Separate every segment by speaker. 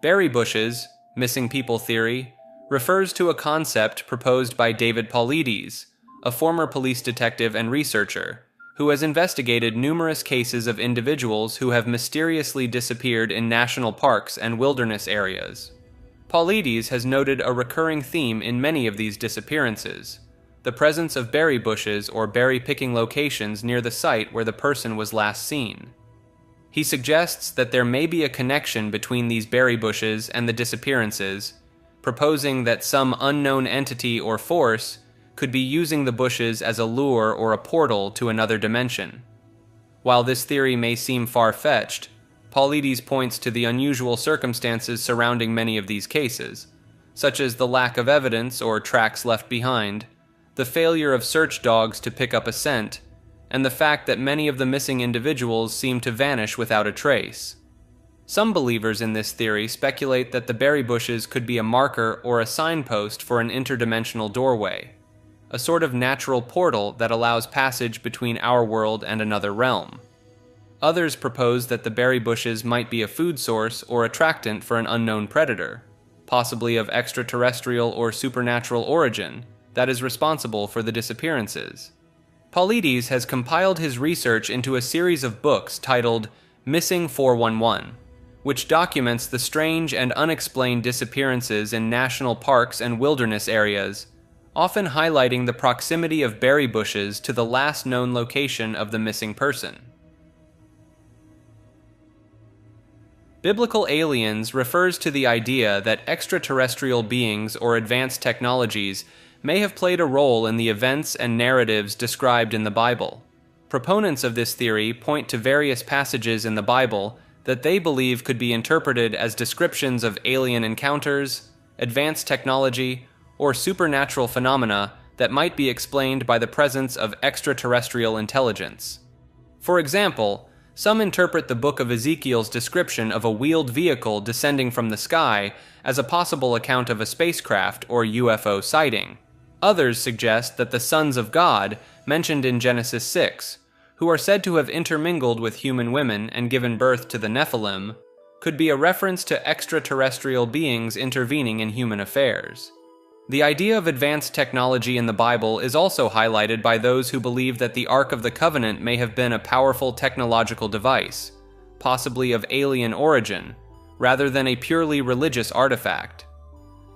Speaker 1: Berry bushes, missing people theory, refers to a concept proposed by David Paulides, a former police detective and researcher, who has investigated numerous cases of individuals who have mysteriously disappeared in national parks and wilderness areas. Paulides has noted a recurring theme in many of these disappearances: the presence of berry bushes or berry-picking locations near the site where the person was last seen. He suggests that there may be a connection between these berry bushes and the disappearances, proposing that some unknown entity or force could be using the bushes as a lure or a portal to another dimension. While this theory may seem far-fetched, Paulides points to the unusual circumstances surrounding many of these cases, such as the lack of evidence or tracks left behind, the failure of search dogs to pick up a scent, and the fact that many of the missing individuals seem to vanish without a trace. Some believers in this theory speculate that the berry bushes could be a marker or a signpost for an interdimensional doorway, a sort of natural portal that allows passage between our world and another realm. Others propose that the berry bushes might be a food source or attractant for an unknown predator, possibly of extraterrestrial or supernatural origin, that is responsible for the disappearances. Paulides has compiled his research into a series of books titled Missing 411, which documents the strange and unexplained disappearances in national parks and wilderness areas, often highlighting the proximity of berry bushes to the last known location of the missing person. Biblical aliens refers to the idea that extraterrestrial beings or advanced technologies may have played a role in the events and narratives described in the Bible. Proponents of this theory point to various passages in the Bible that they believe could be interpreted as descriptions of alien encounters, advanced technology, or supernatural phenomena that might be explained by the presence of extraterrestrial intelligence. For example, some interpret the book of Ezekiel's description of a wheeled vehicle descending from the sky as a possible account of a spacecraft or UFO sighting. Others suggest that the sons of God, mentioned in Genesis 6, who are said to have intermingled with human women and given birth to the Nephilim, could be a reference to extraterrestrial beings intervening in human affairs. The idea of advanced technology in the Bible is also highlighted by those who believe that the Ark of the Covenant may have been a powerful technological device, possibly of alien origin, rather than a purely religious artifact.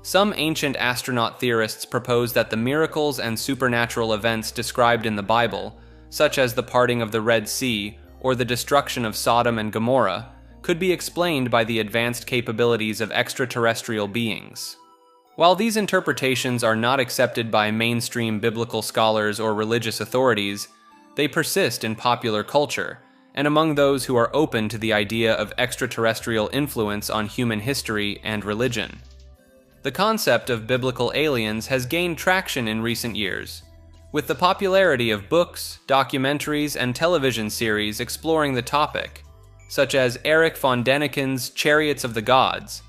Speaker 1: Some ancient astronaut theorists propose that the miracles and supernatural events described in the Bible, such as the parting of the Red Sea or the destruction of Sodom and Gomorrah, could be explained by the advanced capabilities of extraterrestrial beings. While these interpretations are not accepted by mainstream biblical scholars or religious authorities, they persist in popular culture, and among those who are open to the idea of extraterrestrial influence on human history and religion. The concept of biblical aliens has gained traction in recent years, with the popularity of books, documentaries, and television series exploring the topic, such as Erich von Däniken's Chariots of the Gods,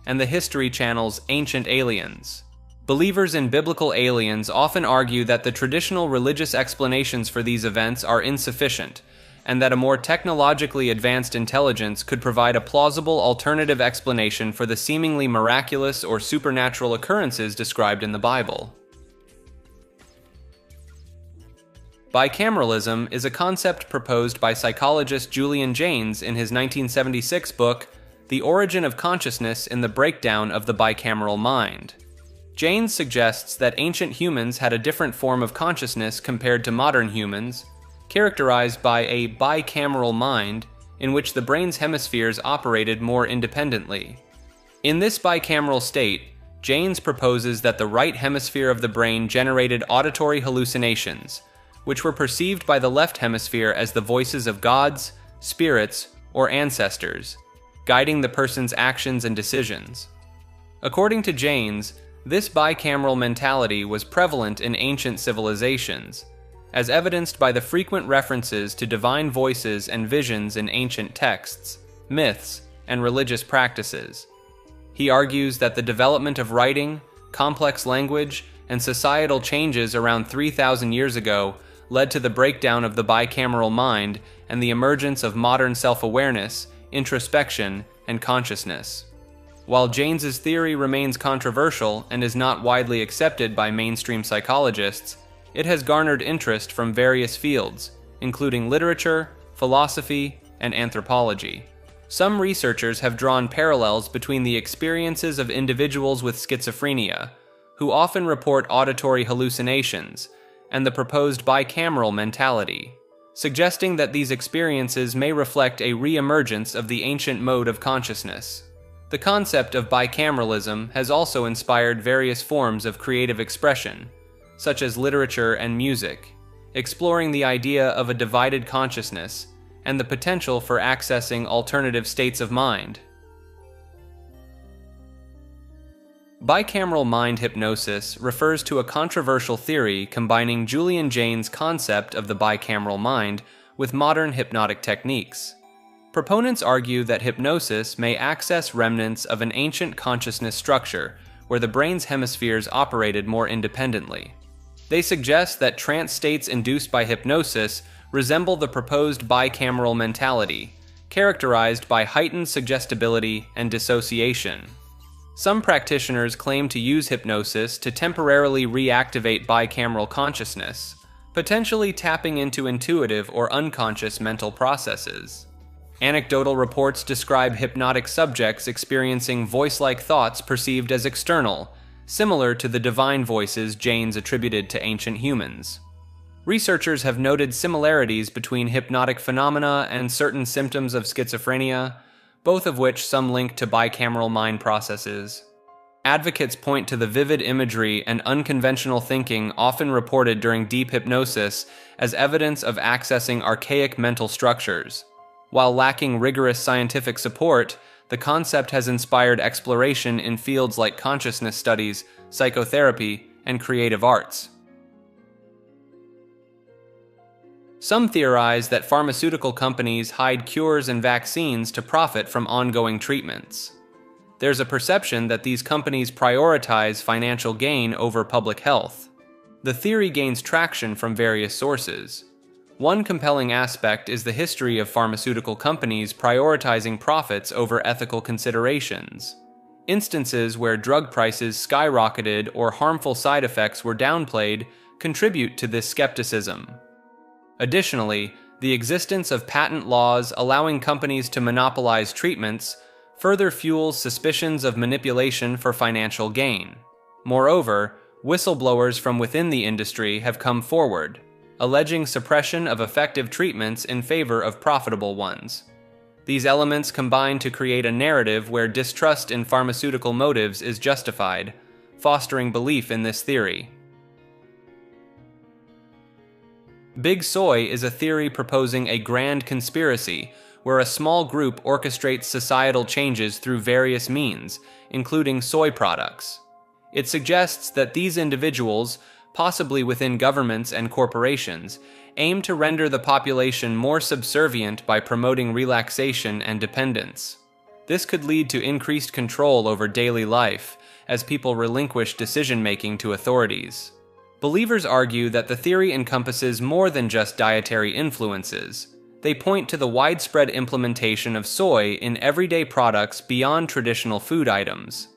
Speaker 1: and the History Channel's Ancient Aliens. Believers in biblical aliens often argue that the traditional religious explanations for these events are insufficient, and that a more technologically advanced intelligence could provide a plausible alternative explanation for the seemingly miraculous or supernatural occurrences described in the Bible. Bicameralism is a concept proposed by psychologist Julian Jaynes in his 1976 book, The Origin of Consciousness in the Breakdown of the Bicameral Mind. Jaynes suggests that ancient humans had a different form of consciousness compared to modern humans, characterized by a bicameral mind in which the brain's hemispheres operated more independently. In this bicameral state, Jaynes proposes that the right hemisphere of the brain generated auditory hallucinations, which were perceived by the left hemisphere as the voices of gods, spirits, or ancestors, guiding the person's actions and decisions. According to Jaynes, this bicameral mentality was prevalent in ancient civilizations, as evidenced by the frequent references to divine voices and visions in ancient texts, myths, and religious practices. He argues that the development of writing, complex language, and societal changes around 3,000 years ago led to the breakdown of the bicameral mind and the emergence of modern self-awareness, introspection, and consciousness. While Jane's theory remains controversial and is not widely accepted by mainstream psychologists, it has garnered interest from various fields, including literature, philosophy, and anthropology. Some researchers have drawn parallels between the experiences of individuals with schizophrenia, who often report auditory hallucinations, and the proposed bicameral mentality, suggesting that these experiences may reflect a re-emergence of the ancient mode of consciousness. The concept of bicameralism has also inspired various forms of creative expression, such as literature and music, exploring the idea of a divided consciousness and the potential for accessing alternative states of mind. Bicameral mind hypnosis refers to a controversial theory combining Julian Jaynes' concept of the bicameral mind with modern hypnotic techniques. Proponents argue that hypnosis may access remnants of an ancient consciousness structure where the brain's hemispheres operated more independently. They suggest that trance states induced by hypnosis resemble the proposed bicameral mentality, characterized by heightened suggestibility and dissociation. Some practitioners claim to use hypnosis to temporarily reactivate bicameral consciousness, potentially tapping into intuitive or unconscious mental processes. Anecdotal reports describe hypnotic subjects experiencing voice-like thoughts perceived as external, similar to the divine voices Jaynes attributed to ancient humans. Researchers have noted similarities between hypnotic phenomena and certain symptoms of schizophrenia, both of which some link to bicameral mind processes. Advocates point to the vivid imagery and unconventional thinking often reported during deep hypnosis as evidence of accessing archaic mental structures. While lacking rigorous scientific support, the concept has inspired exploration in fields like consciousness studies, psychotherapy, and creative arts. Some theorize that pharmaceutical companies hide cures and vaccines to profit from ongoing treatments. There's a perception that these companies prioritize financial gain over public health. The theory gains traction from various sources. One compelling aspect is the history of pharmaceutical companies prioritizing profits over ethical considerations. Instances where drug prices skyrocketed or harmful side effects were downplayed contribute to this skepticism. Additionally, the existence of patent laws allowing companies to monopolize treatments further fuels suspicions of manipulation for financial gain. Moreover, whistleblowers from within the industry have come forward, alleging suppression of effective treatments in favor of profitable ones. These elements combine to create a narrative where distrust in pharmaceutical motives is justified, fostering belief in this theory. Big Soy is a theory proposing a grand conspiracy where a small group orchestrates societal changes through various means, including soy products. It suggests that these individuals, possibly within governments and corporations, aim to render the population more subservient by promoting relaxation and dependence. This could lead to increased control over daily life as people relinquish decision-making to authorities. Believers argue that the theory encompasses more than just dietary influences. They point to the widespread implementation of soy in everyday products beyond traditional food items.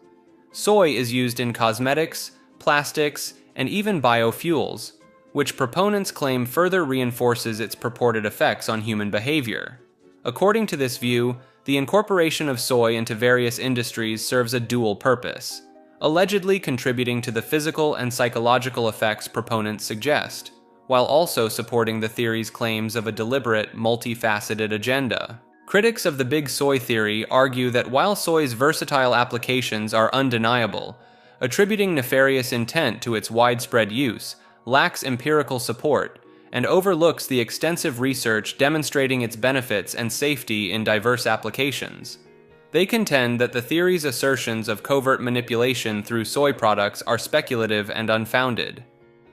Speaker 1: Soy is used in cosmetics, plastics, and even biofuels, which proponents claim further reinforces its purported effects on human behavior. According to this view, the incorporation of soy into various industries serves a dual purpose, allegedly contributing to the physical and psychological effects proponents suggest, while also supporting the theory's claims of a deliberate, multifaceted agenda. Critics of the Big Soy theory argue that while soy's versatile applications are undeniable, attributing nefarious intent to its widespread use lacks empirical support and overlooks the extensive research demonstrating its benefits and safety in diverse applications. They contend that the theory's assertions of covert manipulation through soy products are speculative and unfounded.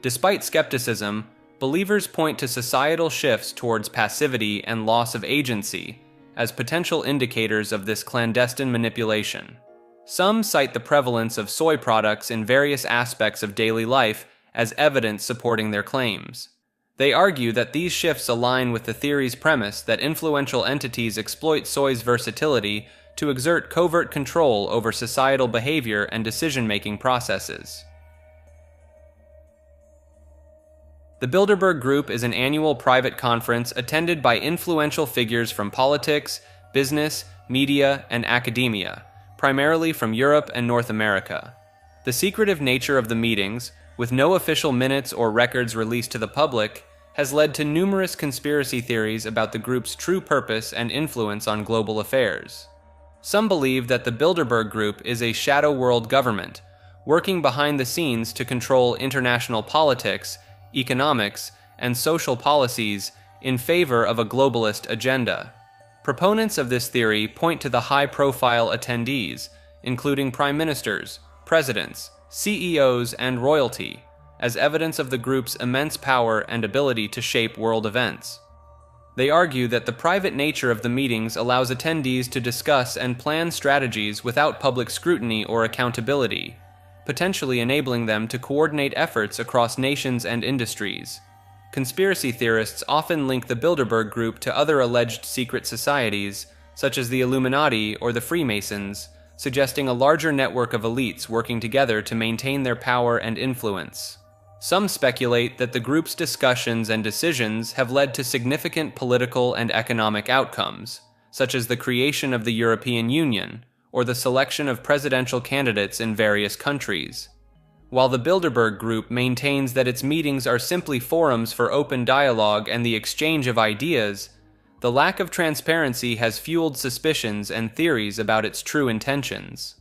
Speaker 1: Despite skepticism, believers point to societal shifts towards passivity and loss of agency as potential indicators of this clandestine manipulation. Some cite the prevalence of soy products in various aspects of daily life as evidence supporting their claims. They argue that these shifts align with the theory's premise that influential entities exploit soy's versatility to exert covert control over societal behavior and decision-making processes. The Bilderberg Group is an annual private conference attended by influential figures from politics, business, media, and academia, primarily from Europe and North America. The secretive nature of the meetings, with no official minutes or records released to the public, has led to numerous conspiracy theories about the group's true purpose and influence on global affairs. Some believe that the Bilderberg Group is a shadow world government, working behind the scenes to control international politics, economics, and social policies in favor of a globalist agenda. Proponents of this theory point to the high-profile attendees, including prime ministers, presidents, CEOs, and royalty, as evidence of the group's immense power and ability to shape world events. They argue that the private nature of the meetings allows attendees to discuss and plan strategies without public scrutiny or accountability, potentially enabling them to coordinate efforts across nations and industries. Conspiracy theorists often link the Bilderberg Group to other alleged secret societies, such as the Illuminati or the Freemasons, suggesting a larger network of elites working together to maintain their power and influence. Some speculate that the group's discussions and decisions have led to significant political and economic outcomes, such as the creation of the European Union or the selection of presidential candidates in various countries. While the Bilderberg Group maintains that its meetings are simply forums for open dialogue and the exchange of ideas, the lack of transparency has fueled suspicions and theories about its true intentions.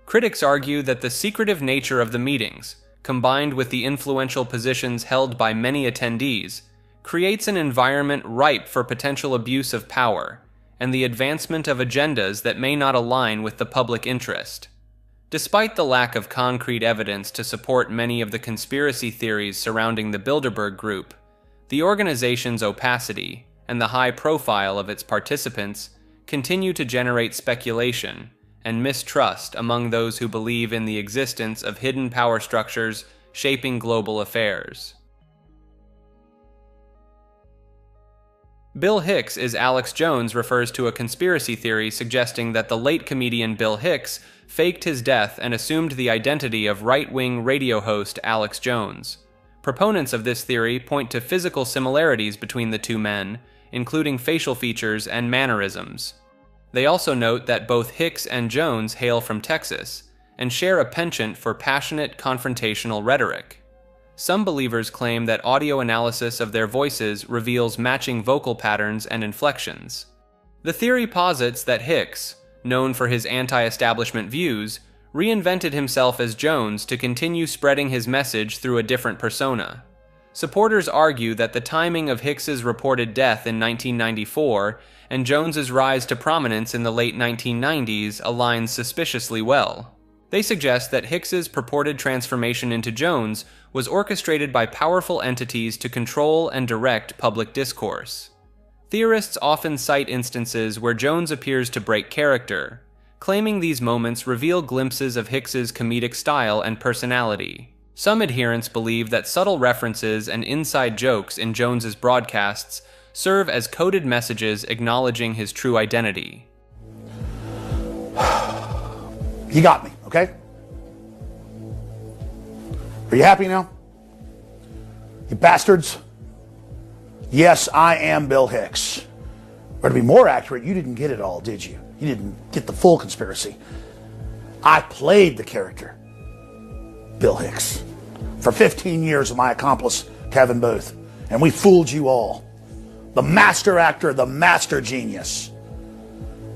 Speaker 1: Critics argue that the secretive nature of the meetings, combined with the influential positions held by many attendees, creates an environment ripe for potential abuse of power and the advancement of agendas that may not align with the public interest. Despite the lack of concrete evidence to support many of the conspiracy theories surrounding the Bilderberg Group, the organization's opacity and the high profile of its participants continue to generate speculation and mistrust among those who believe in the existence of hidden power structures shaping global affairs. Bill Hicks is Alex Jones refers to a conspiracy theory suggesting that the late comedian Bill Hicks faked his death and assumed the identity of right-wing radio host Alex Jones. Proponents of this theory point to physical similarities between the two men, including facial features and mannerisms. They also note that both Hicks and Jones hail from Texas and share a penchant for passionate confrontational rhetoric. Some believers claim that audio analysis of their voices reveals matching vocal patterns and inflections. The theory posits that Hicks, known for his anti-establishment views, reinvented himself as Jones to continue spreading his message through a different persona. Supporters argue that the timing of Hicks's reported death in 1994 and Jones's rise to prominence in the late 1990s aligns suspiciously well. They suggest that Hicks's purported transformation into Jones was orchestrated by powerful entities to control and direct public discourse. Theorists often cite instances where Jones appears to break character, claiming these moments reveal glimpses of Hicks's comedic style and personality. Some adherents believe that subtle references and inside jokes in Jones's broadcasts serve as coded messages acknowledging his true identity.
Speaker 2: You got me, okay? Are you happy now? You bastards? Yes, I am Bill Hicks. Or to be more accurate, you didn't get it all, did you? You didn't get the full conspiracy. I played the character, Bill Hicks, for 15 years with my accomplice, Kevin Booth. And we fooled you all. The master actor, the master genius.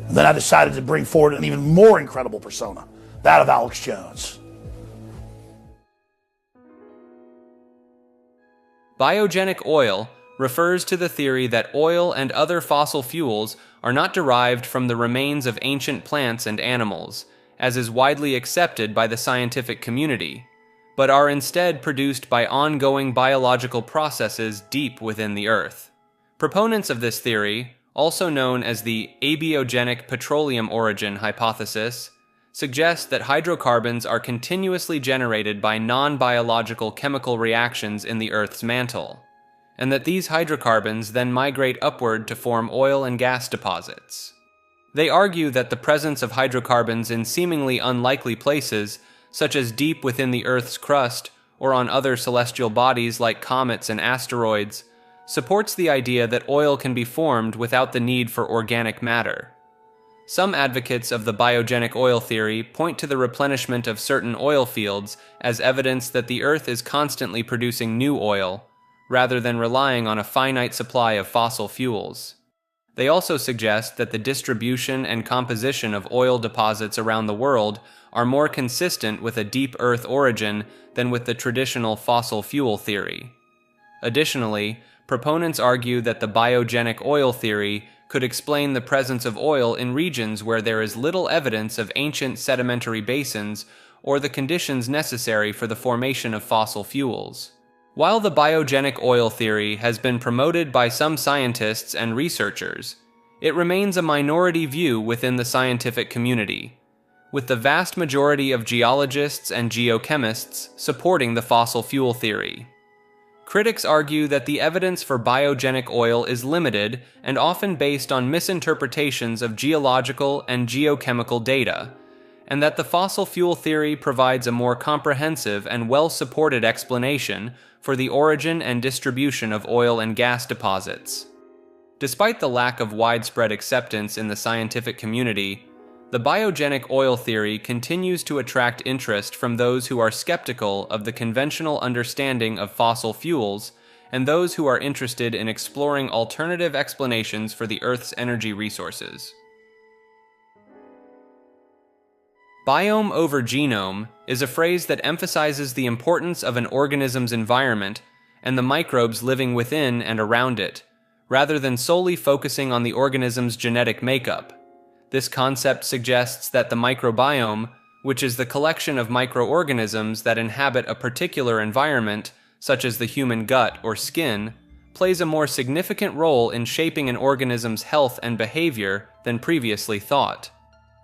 Speaker 2: And then I decided to bring forward an even more incredible persona, that of Alex Jones.
Speaker 1: Biogenic oil refers to the theory that oil and other fossil fuels are not derived from the remains of ancient plants and animals, as is widely accepted by the scientific community, but are instead produced by ongoing biological processes deep within the Earth. Proponents of this theory, also known as the abiogenic petroleum origin hypothesis, suggest that hydrocarbons are continuously generated by non-biological chemical reactions in the Earth's mantle. and that these hydrocarbons then migrate upward to form oil and gas deposits. They argue that the presence of hydrocarbons in seemingly unlikely places, such as deep within the Earth's crust or on other celestial bodies like comets and asteroids, supports the idea that oil can be formed without the need for organic matter. Some advocates of the biogenic oil theory point to the replenishment of certain oil fields as evidence that the Earth is constantly producing new oil, rather than relying on a finite supply of fossil fuels. They also suggest that the distribution and composition of oil deposits around the world are more consistent with a deep Earth origin than with the traditional fossil fuel theory. Additionally, proponents argue that the biogenic oil theory could explain the presence of oil in regions where there is little evidence of ancient sedimentary basins or the conditions necessary for the formation of fossil fuels. While the biogenic oil theory has been promoted by some scientists and researchers, it remains a minority view within the scientific community, with the vast majority of geologists and geochemists supporting the fossil fuel theory. Critics argue that the evidence for biogenic oil is limited and often based on misinterpretations of geological and geochemical data, and that the fossil fuel theory provides a more comprehensive and well-supported explanation for the origin and distribution of oil and gas deposits. Despite the lack of widespread acceptance in the scientific community, the biogenic oil theory continues to attract interest from those who are skeptical of the conventional understanding of fossil fuels and those who are interested in exploring alternative explanations for the Earth's energy resources. Biome over genome is a phrase that emphasizes the importance of an organism's environment and the microbes living within and around it, rather than solely focusing on the organism's genetic makeup. This concept suggests that the microbiome, which is the collection of microorganisms that inhabit a particular environment, such as the human gut or skin, plays a more significant role in shaping an organism's health and behavior than previously thought.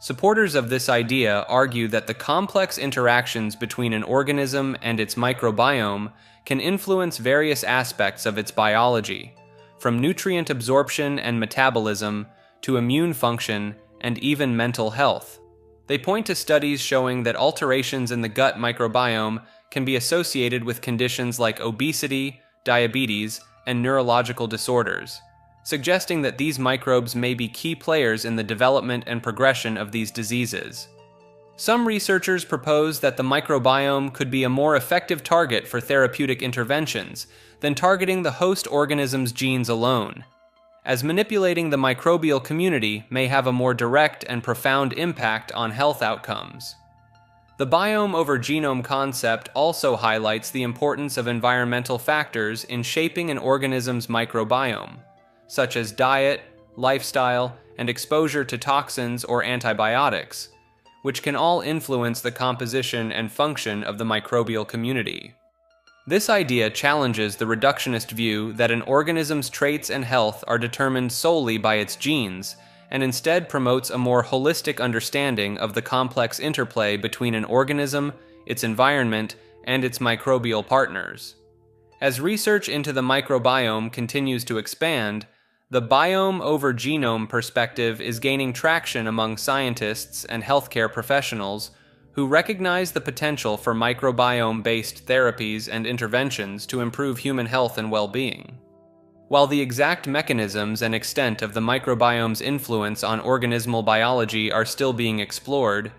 Speaker 1: Supporters of this idea argue that the complex interactions between an organism and its microbiome can influence various aspects of its biology, from nutrient absorption and metabolism to immune function and even mental health. They point to studies showing that alterations in the gut microbiome can be associated with conditions like obesity, diabetes, and neurological disorders, suggesting that these microbes may be key players in the development and progression of these diseases. Some researchers propose that the microbiome could be a more effective target for therapeutic interventions than targeting the host organism's genes alone, as manipulating the microbial community may have a more direct and profound impact on health outcomes. The biome over genome concept also highlights the importance of environmental factors in shaping an organism's microbiome, such as diet, lifestyle, and exposure to toxins or antibiotics, which can all influence the composition and function of the microbial community. This idea challenges the reductionist view that an organism's traits and health are determined solely by its genes, and instead promotes a more holistic understanding of the complex interplay between an organism, its environment, and its microbial partners. As research into the microbiome continues to expand, the biome over genome perspective is gaining traction among scientists and healthcare professionals who recognize the potential for microbiome-based therapies and interventions to improve human health and well-being. While the exact mechanisms and extent of the microbiome's influence on organismal biology are still being explored,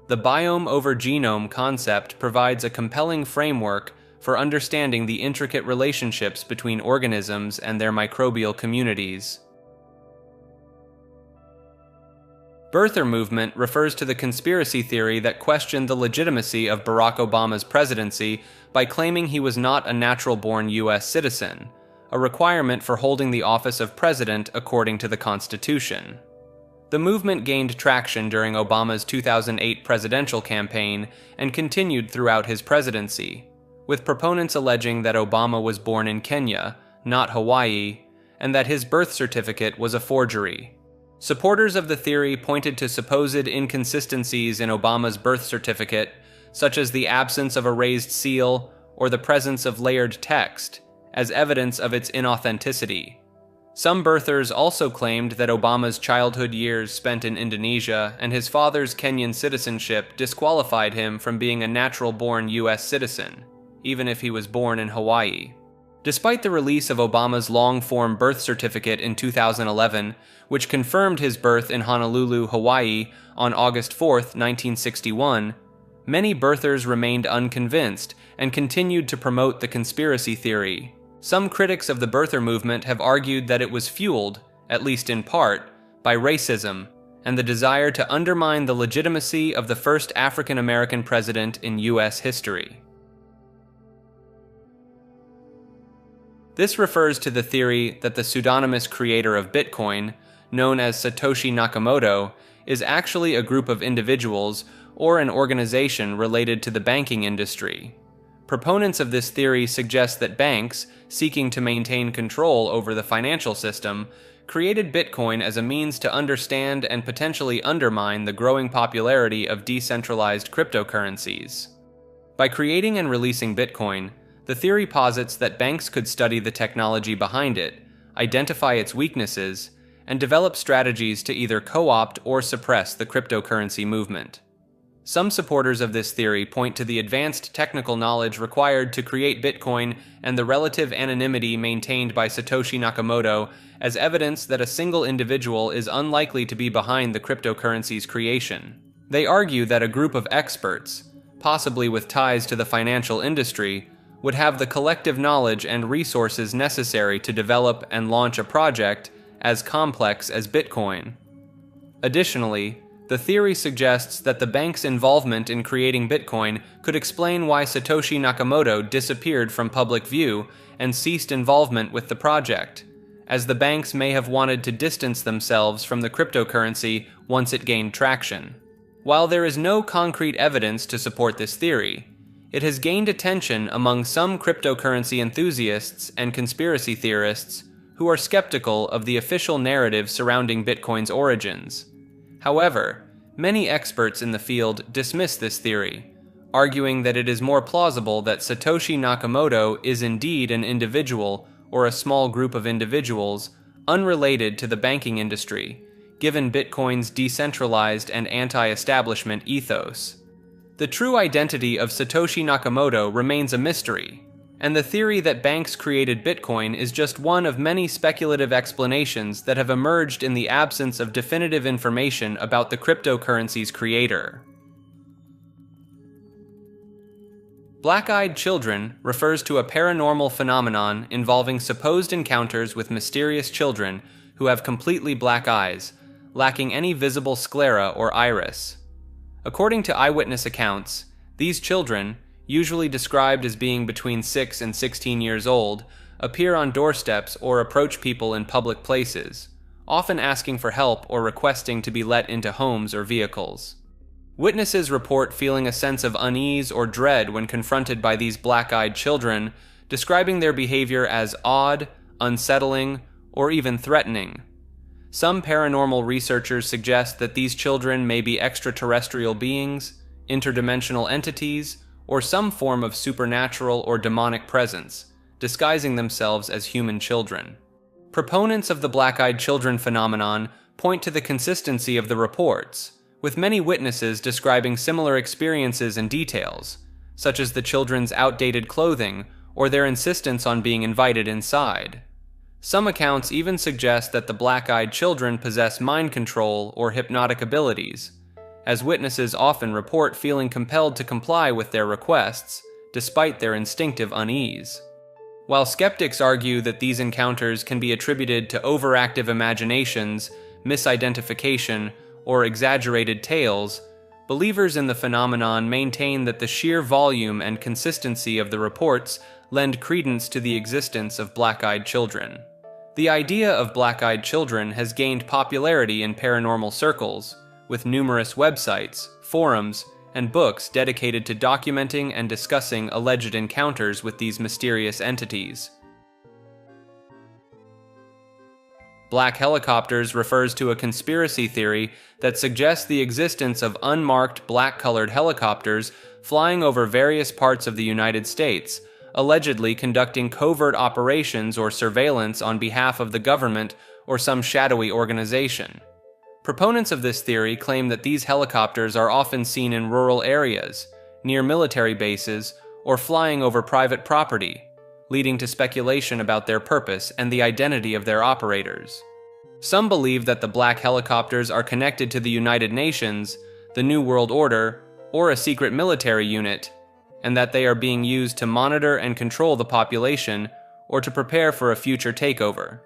Speaker 1: the biome over genome concept provides a compelling framework for understanding the intricate relationships between organisms and their microbial communities. Birther movement refers to the conspiracy theory that questioned the legitimacy of Barack Obama's presidency by claiming he was not a natural-born U.S. citizen, a requirement for holding the office of president according to the Constitution. The movement gained traction during Obama's 2008 presidential campaign and continued throughout his presidency, with proponents alleging that Obama was born in Kenya, not Hawaii, and that his birth certificate was a forgery. Supporters of the theory pointed to supposed inconsistencies in Obama's birth certificate, such as the absence of a raised seal or the presence of layered text, as evidence of its inauthenticity. Some birthers also claimed that Obama's childhood years spent in Indonesia and his father's Kenyan citizenship disqualified him from being a natural-born U.S. citizen, even if he was born in Hawaii. Despite the release of Obama's long-form birth certificate in 2011, which confirmed his birth in Honolulu, Hawaii on August 4, 1961, many birthers remained unconvinced and continued to promote the conspiracy theory. Some critics of the birther movement have argued that it was fueled, at least in part, by racism and the desire to undermine the legitimacy of the first African American president in U.S. history. This refers to the theory that the pseudonymous creator of Bitcoin, known as Satoshi Nakamoto, is actually a group of individuals or an organization related to the banking industry. Proponents of this theory suggest that banks, seeking to maintain control over the financial system, created Bitcoin as a means to understand and potentially undermine the growing popularity of decentralized cryptocurrencies. By creating and releasing Bitcoin, the theory posits that banks could study the technology behind it, identify its weaknesses, and develop strategies to either co-opt or suppress the cryptocurrency movement. Some supporters of this theory point to the advanced technical knowledge required to create Bitcoin and the relative anonymity maintained by Satoshi Nakamoto as evidence that a single individual is unlikely to be behind the cryptocurrency's creation. They argue that a group of experts, possibly with ties to the financial industry, would have the collective knowledge and resources necessary to develop and launch a project as complex as Bitcoin. Additionally, the theory suggests that the bank's involvement in creating Bitcoin could explain why Satoshi Nakamoto disappeared from public view and ceased involvement with the project, as the banks may have wanted to distance themselves from the cryptocurrency once it gained traction. While there is no concrete evidence to support this theory, it has gained attention among some cryptocurrency enthusiasts and conspiracy theorists who are skeptical of the official narrative surrounding Bitcoin's origins. However, many experts in the field dismiss this theory, arguing that it is more plausible that Satoshi Nakamoto is indeed an individual or a small group of individuals unrelated to the banking industry, given Bitcoin's decentralized and anti-establishment ethos. The true identity of Satoshi Nakamoto remains a mystery, and the theory that banks created Bitcoin is just one of many speculative explanations that have emerged in the absence of definitive information about the cryptocurrency's creator. Black-eyed children refers to a paranormal phenomenon involving supposed encounters with mysterious children who have completely black eyes, lacking any visible sclera or iris. According to eyewitness accounts, these children, usually described as being between 6 and 16 years old, appear on doorsteps or approach people in public places, often asking for help or requesting to be let into homes or vehicles. Witnesses report feeling a sense of unease or dread when confronted by these black-eyed children, describing their behavior as odd, unsettling, or even threatening. Some paranormal researchers suggest that these children may be extraterrestrial beings, interdimensional entities, or some form of supernatural or demonic presence, disguising themselves as human children. Proponents of the black-eyed children phenomenon point to the consistency of the reports, with many witnesses describing similar experiences and details, such as the children's outdated clothing or their insistence on being invited inside. Some accounts even suggest that the black-eyed children possess mind control or hypnotic abilities, as witnesses often report feeling compelled to comply with their requests, despite their instinctive unease. While skeptics argue that these encounters can be attributed to overactive imaginations, misidentification, or exaggerated tales, believers in the phenomenon maintain that the sheer volume and consistency of the reports lend credence to the existence of black-eyed children. The idea of black-eyed children has gained popularity in paranormal circles, with numerous websites, forums, and books dedicated to documenting and discussing alleged encounters with these mysterious entities. Black helicopters refers to a conspiracy theory that suggests the existence of unmarked black-colored helicopters flying over various parts of the United States, allegedly conducting covert operations or surveillance on behalf of the government or some shadowy organization. Proponents of this theory claim that these helicopters are often seen in rural areas, near military bases, or flying over private property, leading to speculation about their purpose and the identity of their operators. Some believe that the black helicopters are connected to the United Nations, the New World Order, or a secret military unit, and that they are being used to monitor and control the population or to prepare for a future takeover.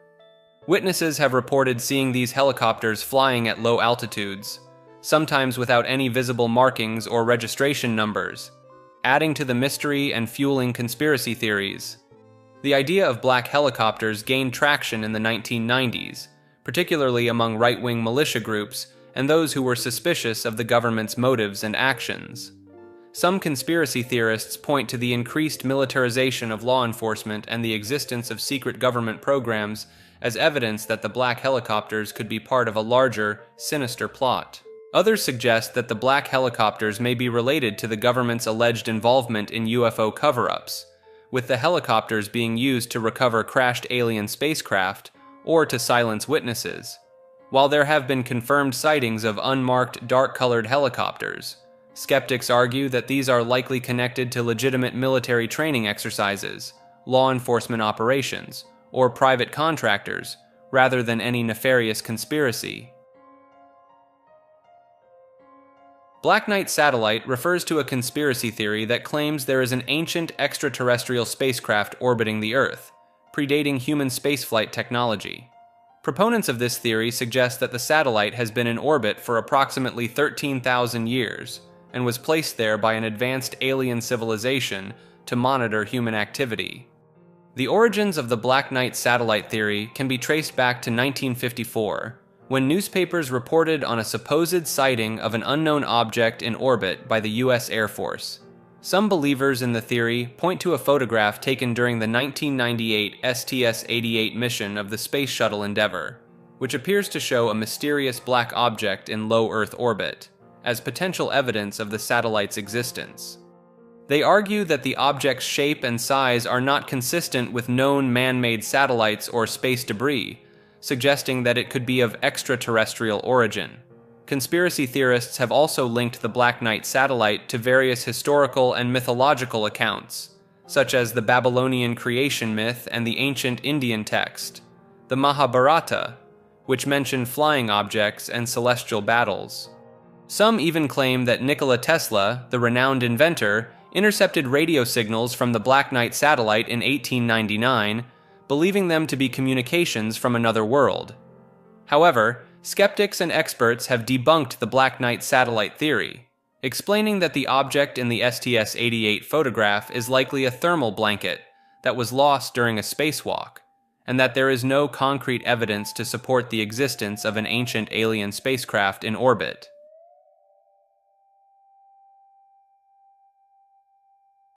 Speaker 1: Witnesses have reported seeing these helicopters flying at low altitudes, sometimes without any visible markings or registration numbers, adding to the mystery and fueling conspiracy theories. The idea of black helicopters gained traction in the 1990s, particularly among right-wing militia groups and those who were suspicious of the government's motives and actions. Some conspiracy theorists point to the increased militarization of law enforcement and the existence of secret government programs as evidence that the black helicopters could be part of a larger, sinister plot. Others suggest that the black helicopters may be related to the government's alleged involvement in UFO cover-ups, with the helicopters being used to recover crashed alien spacecraft or to silence witnesses. While there have been confirmed sightings of unmarked, dark-colored helicopters, skeptics argue that these are likely connected to legitimate military training exercises, law enforcement operations, or private contractors, rather than any nefarious conspiracy. Black Knight Satellite refers to a conspiracy theory that claims there is an ancient extraterrestrial spacecraft orbiting the Earth, predating human spaceflight technology. Proponents of this theory suggest that the satellite has been in orbit for approximately 13,000 years and was placed there by an advanced alien civilization to monitor human activity. The origins of the Black Knight satellite theory can be traced back to 1954, when newspapers reported on a supposed sighting of an unknown object in orbit by the U.S. Air Force. Some believers in the theory point to a photograph taken during the 1998 STS-88 mission of the Space Shuttle Endeavour, which appears to show a mysterious black object in low Earth orbit, as potential evidence of the satellite's existence. They argue that the object's shape and size are not consistent with known man-made satellites or space debris, suggesting that it could be of extraterrestrial origin. Conspiracy theorists have also linked the Black Knight satellite to various historical and mythological accounts, such as the Babylonian creation myth and the ancient Indian text, the Mahabharata, which mention flying objects and celestial battles. Some even claim that Nikola Tesla, the renowned inventor, intercepted radio signals from the Black Knight satellite in 1899, believing them to be communications from another world. However, skeptics and experts have debunked the Black Knight satellite theory, explaining that the object in the STS-88 photograph is likely a thermal blanket that was lost during a spacewalk, and that there is no concrete evidence to support the existence of an ancient alien spacecraft in orbit.